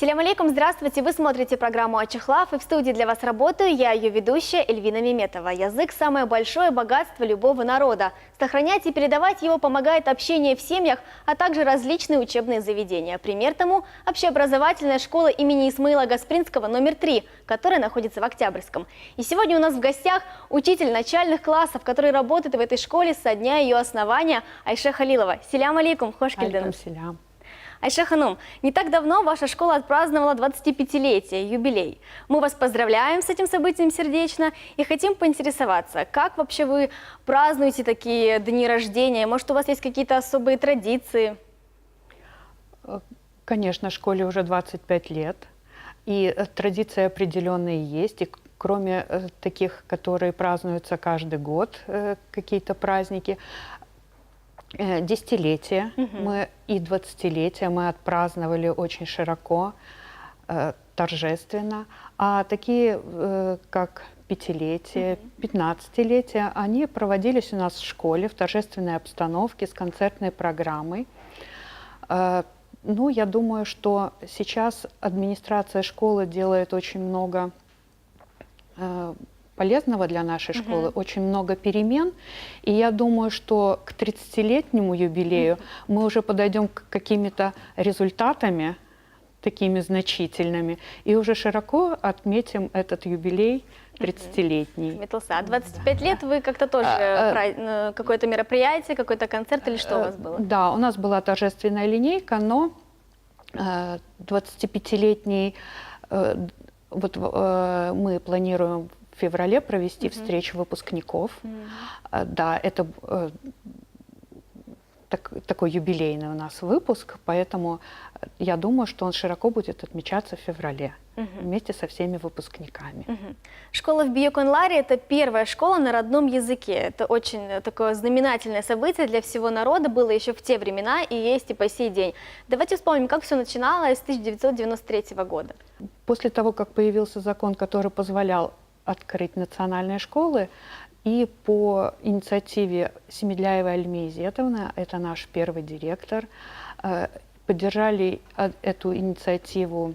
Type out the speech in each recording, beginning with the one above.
Салям алейкум, здравствуйте! Вы смотрите программу «Ачехлав», и в студии для вас работаю я, ее ведущая Эльвина Меметова. Язык – самое большое богатство любого народа. Сохранять и передавать его помогает общение в семьях, а также различные учебные заведения. Пример тому – общеобразовательная школа имени Исмаила Гаспринского номер 3, которая находится в Октябрьском. И сегодня у нас в гостях учитель начальных классов, который работает в этой школе со дня ее основания, Айша Халилова. Салям алейкум, хош келдіңіз. Салям. Айша Ханум, не так давно ваша школа отпраздновала 25-летие, юбилей. Мы вас поздравляем с этим событием сердечно и хотим поинтересоваться, как вообще вы празднуете такие дни рождения? Может, у вас есть какие-то особые традиции? Конечно, школе уже 25 лет, и традиции определенные есть, и кроме таких, которые празднуются каждый год, какие-то праздники, десятилетия мы и 20-летия мы отпраздновали очень широко, торжественно, а такие, как 5-летие, 15-летие, они проводились у нас в школе в торжественной обстановке с концертной программой. Ну, я думаю, что сейчас администрация школы делает очень много полезного для нашей школы, очень много перемен. И я думаю, что к 30-летнему юбилею мы уже подойдем к какими-то результатами, такими значительными, и уже широко отметим этот юбилей 30-летний. А 25 лет вы как-то тоже какое-то мероприятие, какой-то концерт или что у вас было? Да, у нас была торжественная линейка, но 25-летний вот мы планируем в феврале провести встречу выпускников. Да, это такой юбилейный у нас выпуск, поэтому я думаю, что он широко будет отмечаться в феврале вместе со всеми выпускниками. Школа в Биоконларе – это первая школа на родном языке. Это очень такое знаменательное событие для всего народа, было еще в те времена и есть и по сей день. Давайте вспомним, как все начиналось с 1993 года. После того, как появился закон, который позволял открыть национальные школы, и по инициативе Семедляевой Альмы Изетовны, это наш первый директор, поддержали эту инициативу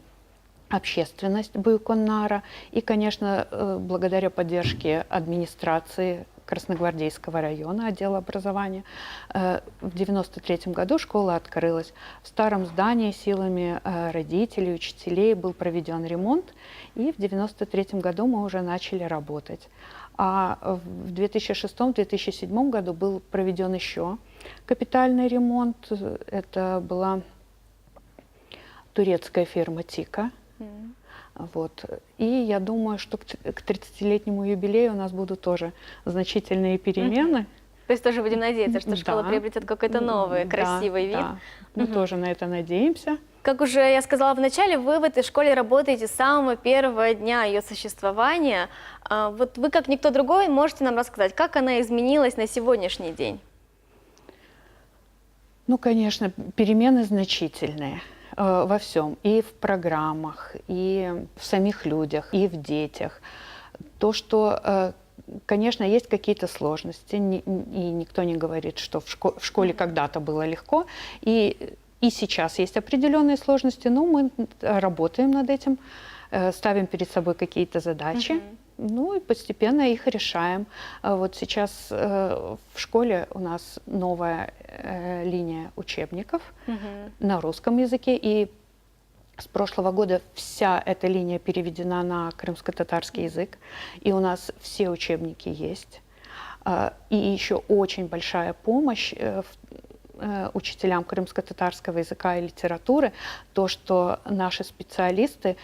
общественность Биоконнара и, конечно, благодаря поддержке администрации Красногвардейского района, отдела образования, в 1993 году школа открылась. В старом здании силами родителей, учителей был проведен ремонт, и в 1993 году мы уже начали работать. А в 2006-2007 году был проведен еще капитальный ремонт. Это была турецкая фирма «Тика». Вот. И я думаю, что к 30-летнему юбилею у нас будут тоже значительные перемены. То есть тоже будем надеяться, что школа приобретет какой-то новый, красивый вид. Да. Мы тоже на это надеемся. Как уже я сказала в начале, вы в этой школе работаете с самого первого дня ее существования. Вот вы, как никто другой, можете нам рассказать, как она изменилась на сегодняшний день? Ну, конечно, перемены значительные во всем. И в программах, и в самих людях, и в детях. То, что, конечно, есть какие-то сложности, и никто не говорит, что в школе когда-то было легко. И сейчас есть определенные сложности, но мы работаем над этим, ставим перед собой какие-то задачи, ну и постепенно их решаем. Вот сейчас в школе у нас новая линия учебников на русском языке, и с прошлого года вся эта линия переведена на крымско-татарский язык, и у нас все учебники есть. И еще очень большая помощь учителям крымско-татарского языка и литературы, то, что наши специалисты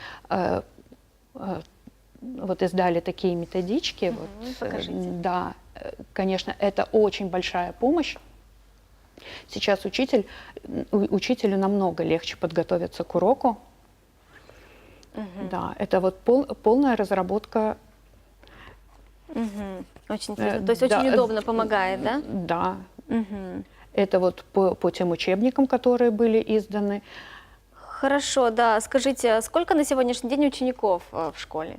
вот издали такие методички. Да, конечно, это очень большая помощь. Сейчас учителю намного легче подготовиться к уроку. Да, это вот полная разработка. Очень интересно. То есть очень удобно помогает, да? Да. Это вот по тем учебникам, которые были изданы. Хорошо, да. Скажите, сколько на сегодняшний день учеников в школе?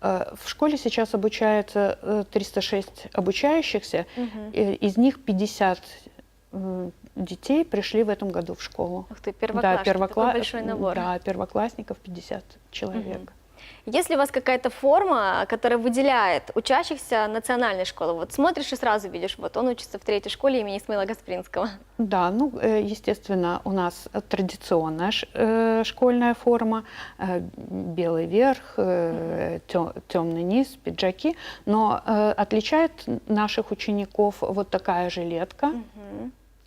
В школе сейчас обучается 306 обучающихся, из них 50 детей пришли в этом году в школу. Ух ты, первоклашки, такой первокла- большой набор. Да, первоклассников 50 человек. Есть ли у вас какая-то форма, которая выделяет учащихся национальной школы? Вот смотришь и сразу видишь, вот он учится в 3-й школе имени Исмаила Гаспринского. Да, ну, естественно, у нас традиционная школьная форма, белый верх, темный низ, пиджаки, но отличает наших учеников вот такая жилетка.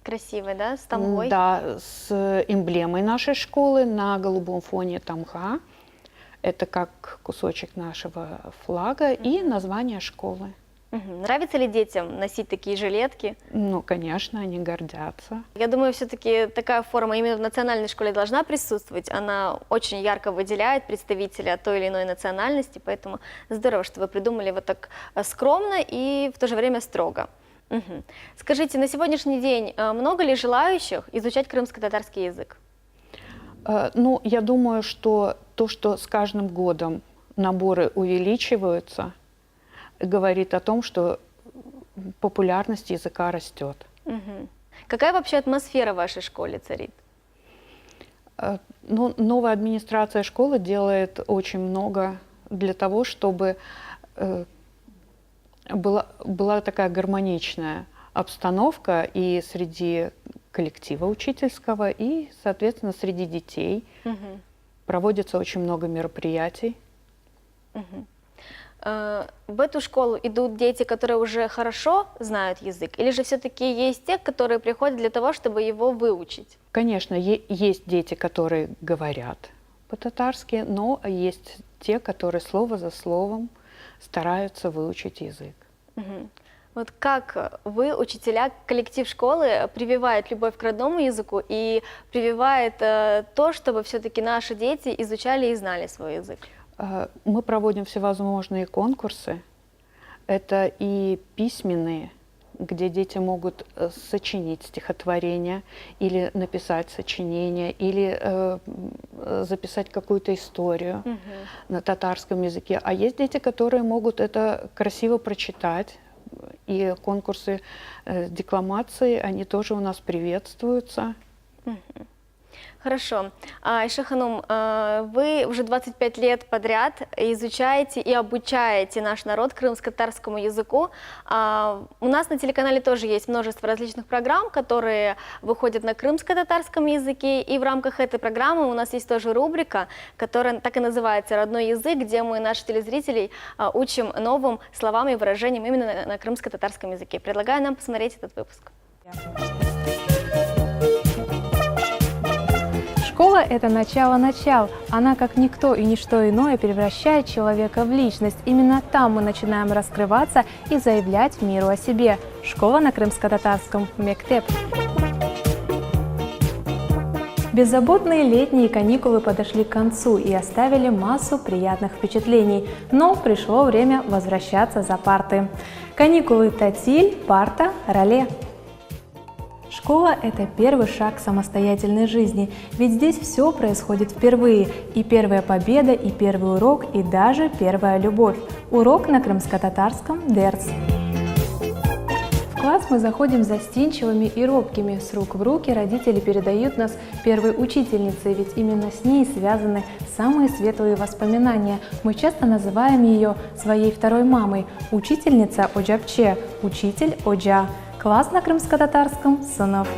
Красивый, да, с тамгой? Да, с эмблемой нашей школы на голубом фоне тамга. Это как кусочек нашего флага и название школы. Нравится ли детям носить такие жилетки? Ну, конечно, они гордятся. Я думаю, все-таки такая форма именно в национальной школе должна присутствовать. Она очень ярко выделяет представителя той или иной национальности, поэтому здорово, что вы придумали вот так скромно и в то же время строго. Скажите, на сегодняшний день много ли желающих изучать крымско-татарский язык? Ну, я думаю, что то, что с каждым годом наборы увеличиваются, говорит о том, что популярность языка растет. Какая вообще атмосфера в вашей школе царит? Ну, новая администрация школы делает очень много для того, чтобы была такая гармоничная обстановка и среди коллектива учительского, и, соответственно, среди детей. Проводится очень много мероприятий. В эту школу идут дети, которые уже хорошо знают язык, или же все-таки есть те, которые приходят для того, чтобы его выучить? Конечно, есть дети, которые говорят по-татарски, но есть те, которые слово за словом стараются выучить язык. Вот как вы, учителя, коллектив школы, прививает любовь к родному языку и прививает то, чтобы все-таки наши дети изучали и знали свой язык? Мы проводим всевозможные конкурсы. Это и письменные, где дети могут сочинить стихотворение или написать сочинение, или записать какую-то историю на татарском языке. А есть дети, которые могут это красиво прочитать. И конкурсы декламации, они тоже у нас приветствуются. Хорошо. Айша Ханум, вы уже 25 лет подряд изучаете и обучаете наш народ крымско-татарскому языку. У нас на телеканале тоже есть множество различных программ, которые выходят на крымско-татарском языке. И в рамках этой программы у нас есть тоже рубрика, которая так и называется «Родной язык», где мы наших телезрителей учим новым словам и выражениям именно на крымско-татарском языке. Предлагаю нам посмотреть этот выпуск. Школа – это начало-начал. Она, как никто и ничто иное, превращает человека в личность. Именно там мы начинаем раскрываться и заявлять миру о себе. Школа на крымско-татарском «Мектеп». Беззаботные летние каникулы подошли к концу и оставили массу приятных впечатлений. Но пришло время возвращаться за парты. Каникулы Татиль, парта, роле. Школа – это первый шаг к самостоятельной жизни, ведь здесь все происходит впервые. И первая победа, и первый урок, и даже первая любовь. Урок на крымско-татарском «Дерс». В класс мы заходим застенчивыми и робкими. С рук в руки родители передают нас первой учительнице, ведь именно с ней связаны самые светлые воспоминания. Мы часто называем ее своей второй мамой. Учительница Оджапче, учитель Оджа. Класс на крымско-татарском «Сынов».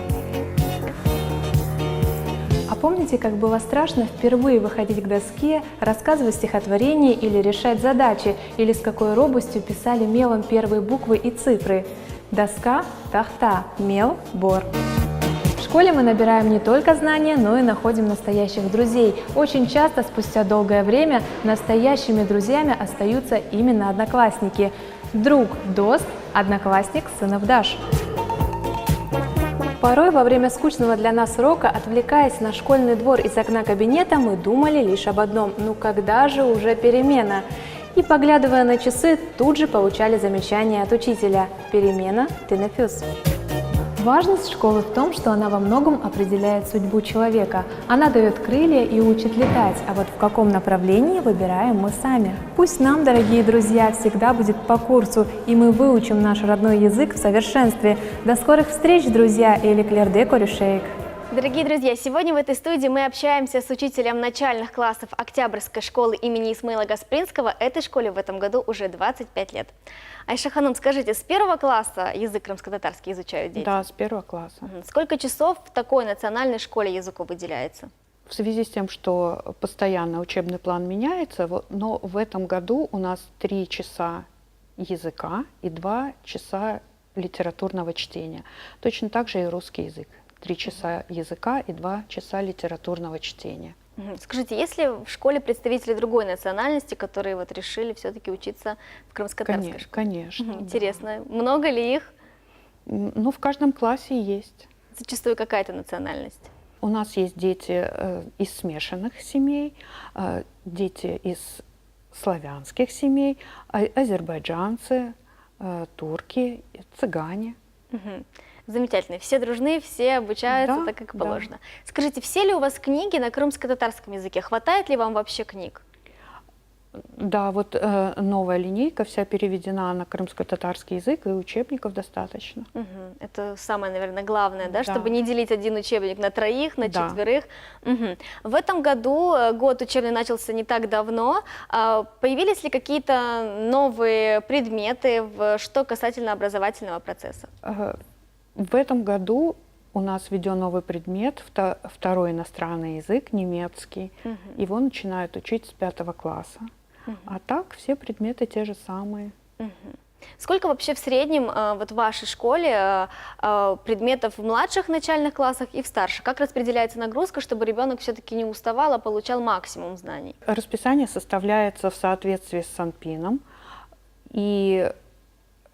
А помните, как было страшно впервые выходить к доске, рассказывать стихотворение или решать задачи, или с какой робостью писали мелом первые буквы и цифры? Доска, тахта, мел, бор. В школе мы набираем не только знания, но и находим настоящих друзей. Очень часто, спустя долгое время, настоящими друзьями остаются именно одноклассники. Друг – Дост, одноклассник – Сыновдаш. Порой во время скучного для нас урока, отвлекаясь на школьный двор из окна кабинета, мы думали лишь об одном – ну когда же уже перемена? И, поглядывая на часы, тут же получали замечание от учителя – перемена тенефюс. Важность школы в том, что она во многом определяет судьбу человека. Она дает крылья и учит летать, а вот в каком направлении выбираем мы сами. Пусть нам, дорогие друзья, всегда будет по курсу, и мы выучим наш родной язык в совершенстве. До скорых встреч, друзья! Эли Клерде Корюшейк. Дорогие друзья, сегодня в этой студии мы общаемся с учителем начальных классов Октябрьской школы имени Исмаила Гаспринского. Этой школе в этом году уже 25 лет. Айша Ханум, скажите, с первого класса язык крымско-татарский изучают дети? Да, с первого класса. Сколько часов в такой национальной школе языку выделяется? В связи с тем, что постоянно учебный план меняется, но в этом году у нас 3 часа языка и 2 часа литературного чтения. Точно так же и русский язык. 3 часа языка и 2 часа литературного чтения. Скажите, есть ли в школе представители другой национальности, которые вот решили все-таки учиться в крымско-татарской школе? Конечно. Интересно, много ли их? Ну, в каждом классе есть. Зачастую какая-то национальность? У нас есть дети из смешанных семей, дети из славянских семей, азербайджанцы, турки, цыгане. Замечательно. Все дружны, все обучаются так, как положено. Скажите, все ли у вас книги на крымско-татарском языке? Хватает ли вам вообще книг? Да, вот новая линейка вся переведена на крымско-татарский язык, и учебников достаточно. Это самое, наверное, главное, да, чтобы не делить один учебник на 3, на 4. В этом году, год учебный начался не так давно, появились ли какие-то новые предметы, что касательно образовательного процесса? В этом году у нас введен новый предмет, второй иностранный язык, немецкий. Его начинают учить с 5 класса. А так все предметы те же самые. Сколько вообще в среднем вот в вашей школе предметов в младших начальных классах и в старших? Как распределяется нагрузка, чтобы ребенок все-таки не уставал, а получал максимум знаний? Расписание составляется в соответствии с Санпином. И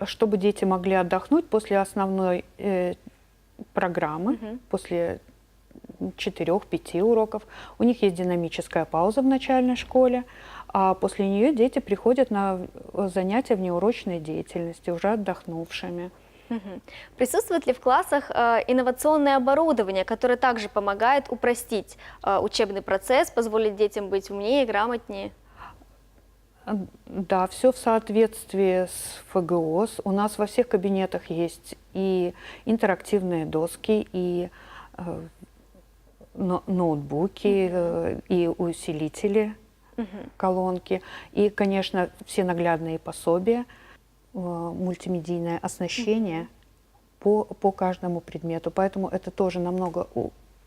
чтобы дети могли отдохнуть после основной программы, после 4-5 уроков. У них есть динамическая пауза в начальной школе, а после нее дети приходят на занятия внеурочной деятельности, уже отдохнувшими. Присутствует ли в классах инновационное оборудование, которое также помогает упростить учебный процесс, позволить детям быть умнее, грамотнее? Да, все в соответствии с ФГОС. У нас во всех кабинетах есть и интерактивные доски, и ноутбуки, и усилители, колонки, и, конечно, все наглядные пособия, мультимедийное оснащение по каждому предмету. Поэтому это тоже намного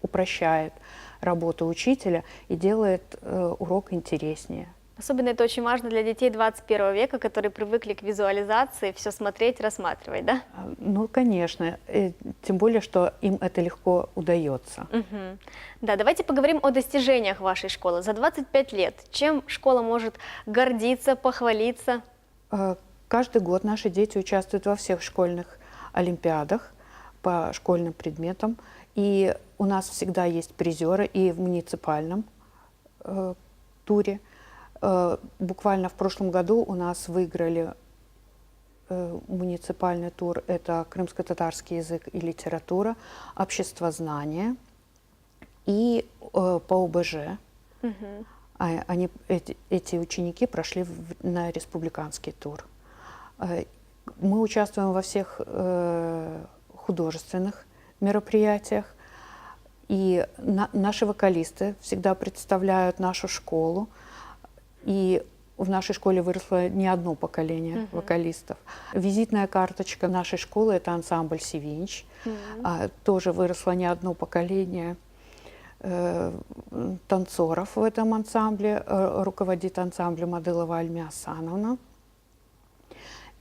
упрощает работу учителя и делает урок интереснее. Особенно это очень важно для детей 21 века, которые привыкли к визуализации, все смотреть, рассматривать, да? Ну, конечно. Тем более, что им это легко удается. Да, давайте поговорим о достижениях вашей школы. За 25 лет чем школа может гордиться, похвалиться? Каждый год наши дети участвуют во всех школьных олимпиадах по школьным предметам. И у нас всегда есть призеры и в муниципальном туре. Буквально в прошлом году у нас выиграли муниципальный тур. Это крымско-татарский язык и литература, обществознание и по ОБЖ. Эти ученики прошли на республиканский тур. Мы участвуем во всех художественных мероприятиях. И наши вокалисты всегда представляют нашу школу. И в нашей школе выросло не одно поколение вокалистов. Визитная карточка нашей школы – это ансамбль «Севинч». Тоже выросло не одно поколение танцоров в этом ансамбле. Руководит ансамблем Адылова Альмия Асановна.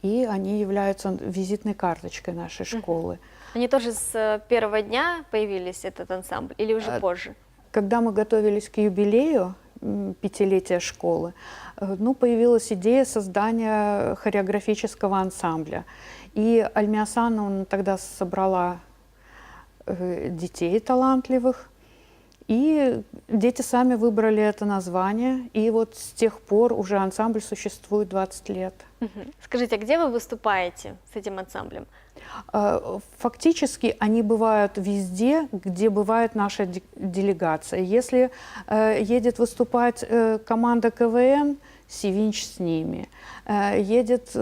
И они являются визитной карточкой нашей школы. Они тоже с первого дня появились, этот ансамбль, или уже позже? Когда мы готовились к юбилею 5-летия школы, появилась идея создания хореографического ансамбля. И Альмия Асановна тогда собрала детей талантливых И дети сами выбрали это название, и вот с тех пор уже ансамбль существует 20 лет. Скажите, а где вы выступаете с этим ансамблем? Фактически они бывают везде, где бывает наша делегация. Если едет выступать команда КВН, Севинч с ними. Едет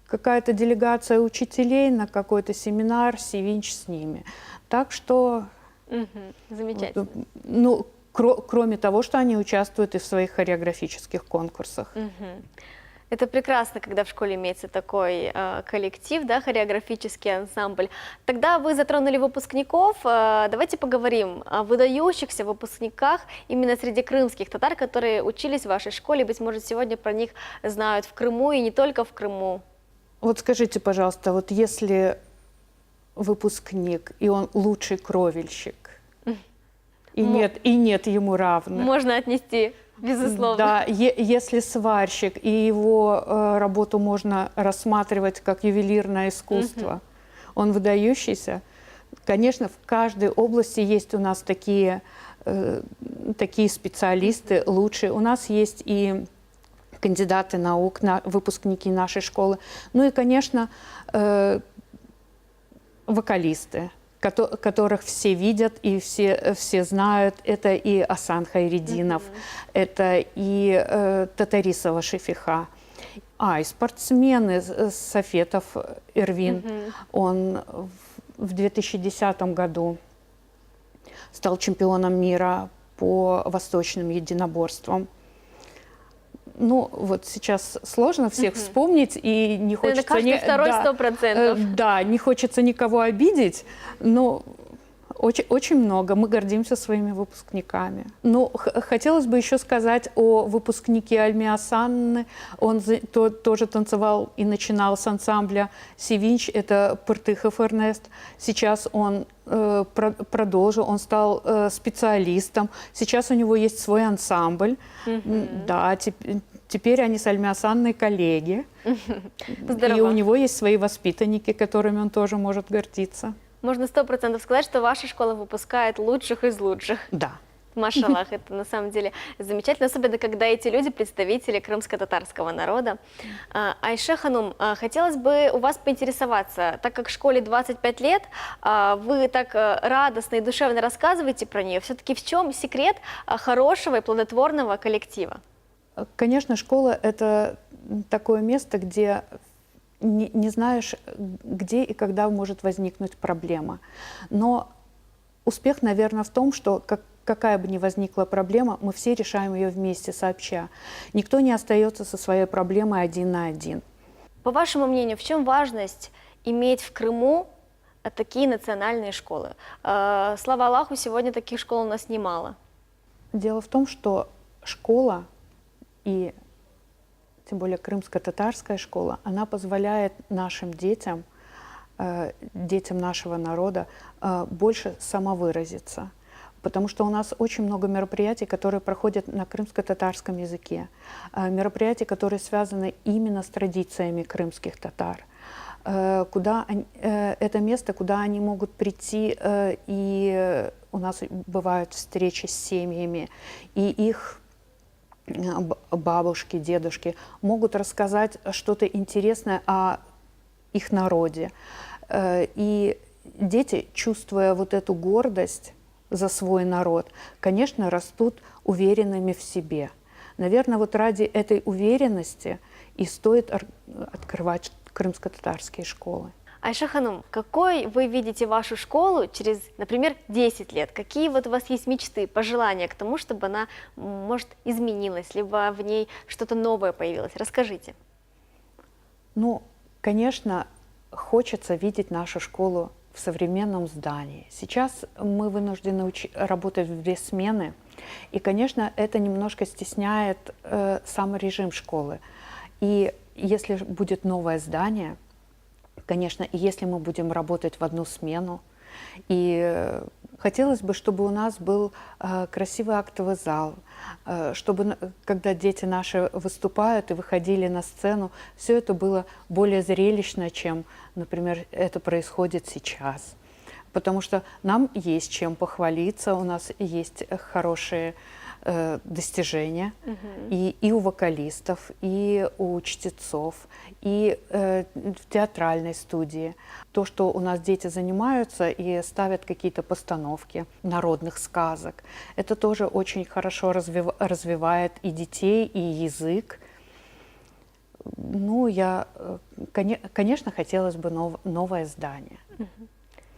какая-то делегация учителей на какой-то семинар, Севинч с ними. Так что... Замечательно. Ну, кроме того, что они участвуют и в своих хореографических конкурсах. Это прекрасно, когда в школе имеется такой коллектив, да, хореографический ансамбль. Тогда вы затронули выпускников. Давайте поговорим о выдающихся выпускниках именно среди крымских татар, которые учились в вашей школе. Быть может, сегодня про них знают в Крыму и не только в Крыму. Вот скажите, пожалуйста, вот если выпускник, и он лучший кровельщик, и нет ему равных. Можно отнести, безусловно. Да, если сварщик, и его работу можно рассматривать как ювелирное искусство, он выдающийся. Конечно, в каждой области есть у нас такие специалисты лучшие. У нас есть и кандидаты наук, выпускники нашей школы. Ну и, конечно, вокалисты, которых все видят и все знают. Это и Асан Хайреддинов, это и Татарисова Шефиха. И спортсмены Сафетов Эрвин. Он в 2010 году стал чемпионом мира по восточным единоборствам. Ну, вот сейчас сложно всех вспомнить, и не хочется... Каждый второй 100%. Да, не хочется никого обидеть, но очень много. Мы гордимся своими выпускниками. Ну, хотелось бы еще сказать о выпускнике Альми Асанны. Он тоже танцевал и начинал с ансамбля Севинч, это Пыртыхов Эрнест. Сейчас он продолжил, он стал специалистом. Сейчас у него есть свой ансамбль. Да, теперь они с Альми Асанной коллеги. И у него есть свои воспитанники, которыми он тоже может гордиться. Можно 100% сказать, что ваша школа выпускает лучших из лучших. Да. Машаллах, это на самом деле замечательно, особенно когда эти люди представители крымско-татарского народа. Айше Ханум, хотелось бы у вас поинтересоваться, так как в школе 25 лет, вы так радостно и душевно рассказываете про нее, все-таки в чем секрет хорошего и плодотворного коллектива? Конечно, школа – это такое место, где не знаешь, где и когда может возникнуть проблема. Но успех, наверное, в том, что какая бы ни возникла проблема, мы все решаем ее вместе, сообща. Никто не остается со своей проблемой один на один. По вашему мнению, в чем важность иметь в Крыму такие национальные школы? Слава Аллаху, сегодня таких школ у нас немало. Дело в том, что школа, и тем более крымско-татарская школа, она позволяет нашим детям, детям нашего народа, больше самовыразиться. Потому что у нас очень много мероприятий, которые проходят на крымско-татарском языке. Мероприятия, которые связаны именно с традициями крымских татар. Это место, куда они могут прийти, и у нас бывают встречи с семьями, и их бабушки, дедушки могут рассказать что-то интересное о их народе. И дети, чувствуя вот эту гордость за свой народ, конечно, растут уверенными в себе. Наверное, вот ради этой уверенности и стоит открывать крымско-татарские школы. Айша Ханум, какой вы видите вашу школу через, например, 10 лет? Какие вот у вас есть мечты, пожелания к тому, чтобы она, может, изменилась, либо в ней что-то новое появилось? Расскажите. Ну, конечно, хочется видеть нашу школу в современном здании. Сейчас мы вынуждены работать в 2 смены, и, конечно, это немножко стесняет сам режим школы. И если будет новое здание, конечно, и если мы будем работать в 1 смену, и хотелось бы, чтобы у нас был красивый актовый зал, чтобы, когда дети наши выступают и выходили на сцену, все это было более зрелищно, чем, например, это происходит сейчас. потому что нам есть чем похвалиться, у нас есть хорошие достижения и у вокалистов, и у чтецов, и в театральной студии. То, что у нас дети занимаются и ставят какие-то постановки народных сказок, это тоже очень хорошо развивает и детей, и язык. Ну, конечно, хотелось бы новое здание.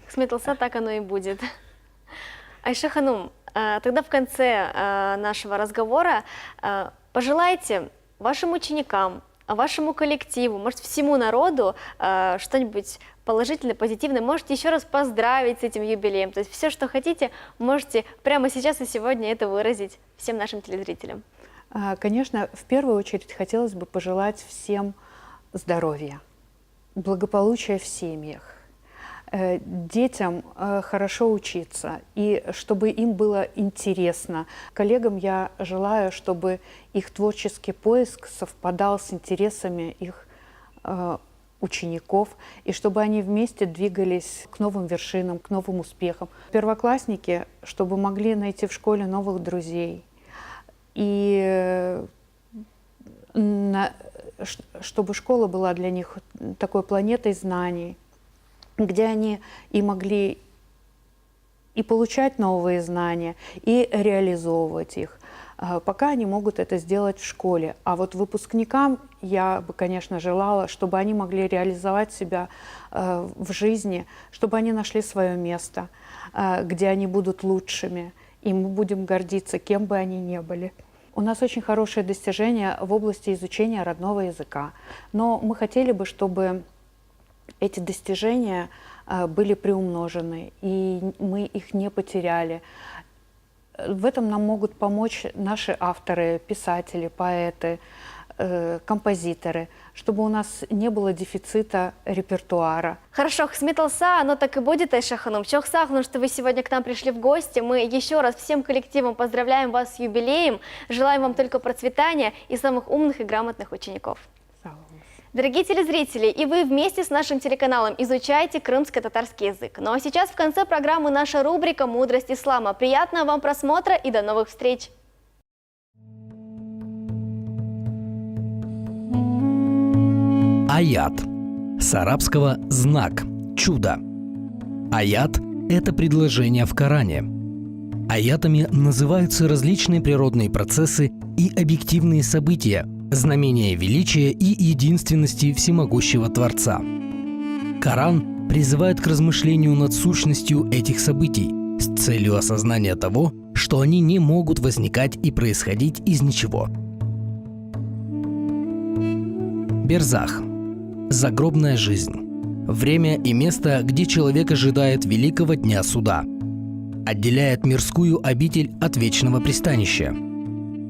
Кысметылса, так оно и будет. Айша Ханум, тогда в конце нашего разговора пожелайте вашим ученикам, вашему коллективу, может, всему народу что-нибудь положительное, позитивное. Можете еще раз поздравить с этим юбилеем. То есть все, что хотите, можете прямо сейчас и сегодня это выразить всем нашим телезрителям. Конечно, в первую очередь хотелось бы пожелать всем здоровья, благополучия в семьях, детям хорошо учиться, и чтобы им было интересно. Коллегам я желаю, чтобы их творческий поиск совпадал с интересами их учеников, и чтобы они вместе двигались к новым вершинам, к новым успехам. Первоклассники, чтобы могли найти в школе новых друзей, и чтобы школа была для них такой планетой знаний, где они и могли и получать новые знания, и реализовывать их, пока они могут это сделать в школе. А вот выпускникам я бы, конечно, желала, чтобы они могли реализовать себя в жизни, чтобы они нашли свое место, где они будут лучшими, и мы будем гордиться, кем бы они ни были. У нас очень хорошие достижения в области изучения родного языка, но мы хотели бы, чтобы эти достижения были приумножены, и мы их не потеряли. В этом нам могут помочь наши авторы, писатели, поэты, композиторы, чтобы у нас не было дефицита репертуара. Хорошо, Кысметылса, оно так и будет, Айша Ханум. Чох сағлын, что вы сегодня к нам пришли в гости. Мы еще раз всем коллективам поздравляем вас с юбилеем, желаем вам только процветания и самых умных и грамотных учеников. Дорогие телезрители, и вы вместе с нашим телеканалом изучайте крымско-татарский язык. Ну а сейчас в конце программы наша рубрика «Мудрость ислама». Приятного вам просмотра и до новых встреч! Аят. С арабского «знак», «чудо». Аят – это предложение в Коране. Аятами называются различные природные процессы и объективные события, знамения величия и единственности всемогущего Творца. Коран призывает к размышлению над сущностью этих событий с целью осознания того, что они не могут возникать и происходить из ничего. Берзах. Загробная жизнь. Время и место, где человек ожидает великого дня суда. Отделяет мирскую обитель от вечного пристанища.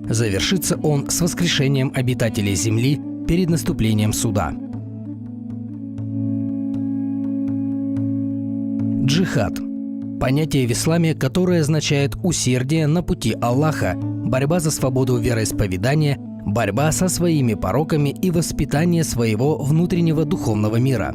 Завершится он с воскрешением обитателей земли перед наступлением суда. Джихад. Понятие в исламе, которое означает усердие на пути Аллаха, борьба за свободу вероисповедания, борьба со своими пороками и воспитание своего внутреннего духовного мира.